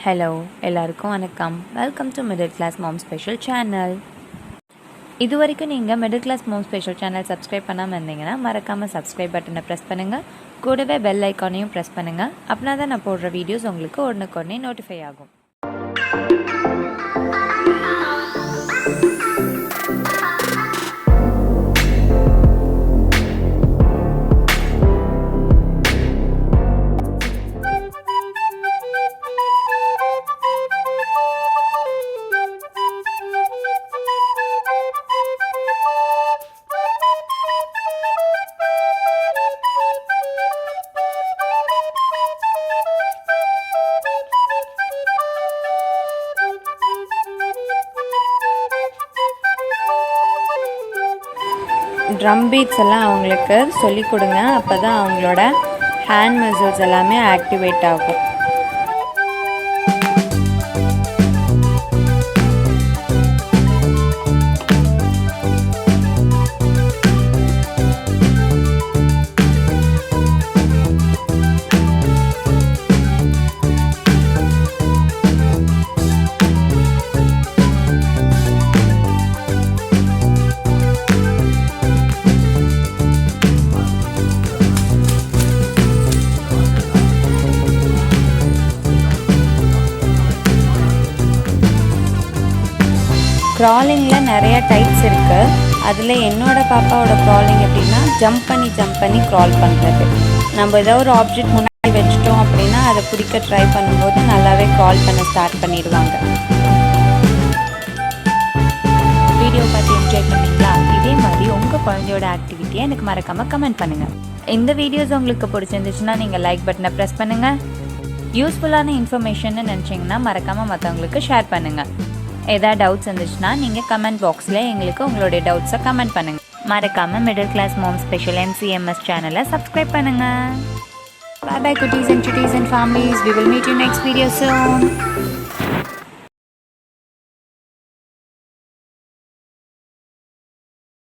Hello எல்லாருக்கும் வணக்கம். Welcome to middle class mom special channel. இது வரைக்கும் நீங்கள் middle class mom special channel subscribe பண்ணாமல் இருந்தீங்கன்னா மறக்காமல் சப்ஸ்கிரைப் பட்டனை ப்ரெஸ் பண்ணுங்கள். கூடவே பெல் ஐக்கானையும் ப்ரெஸ் பண்ணுங்கள். அப்படின்னா தான் நான் போடுற வீடியோஸ் உங்களுக்கு உடனுக்குடனே நோட்டிஃபை ஆகும். ட்ரம் பீட்ஸ் எல்லாம் அவங்களுக்கு சொல்லிக் கொடுங்க. அப்போ தான் அவங்களோட ஹேண்ட் மசில்ஸ் எல்லாமே ஆக்டிவேட் ஆகும். க்ராலிங்கில் நிறையா டைப்ஸ் இருக்குது. அதில் என்னோடய பாப்பாவோட க்ராலிங் எப்படின்னா ஜம்ப் பண்ணி க்ரால் பண்ணுறது. நம்ம ஏதோ ஒரு ஆப்ஜெக்ட் முன்னாடி வச்சுட்டோம் அப்படின்னா அதை பிடிக்க ட்ரை பண்ணும்போது நல்லாவே க்ரால் பண்ண ஸ்டார்ட் பண்ணிடுவாங்க. வீடியோ பார்த்து என்ஜாய் பண்ணிங்களா? இதே மாதிரி உங்கள் குழந்தையோட ஆக்டிவிட்டியை எனக்கு மறக்காமல் கமெண்ட் பண்ணுங்கள். இந்த வீடியோஸ் உங்களுக்கு பிடிச்சிருந்துச்சுன்னா நீங்கள் லைக் பட்டனை ப்ரெஸ் பண்ணுங்கள். யூஸ்ஃபுல்லான இன்ஃபர்மேஷன்னு நினச்சிங்கன்னா மறக்காமல் மற்றவங்களுக்கு ஷேர் பண்ணுங்கள். ஏதாவது டவுட்ஸ் இருந்துச்சுன்னா நீங்கள் கமெண்ட் பாக்ஸில் எங்களுக்கு உங்களுடைய டவுட்ஸை கமெண்ட் பண்ணுங்கள். மறக்காமல் middle class mom special MCMS சேனலை சப்ஸ்கிரைப் பண்ணுங்கள். Bye bye cuties and chutties and families. We will meet you next video soon.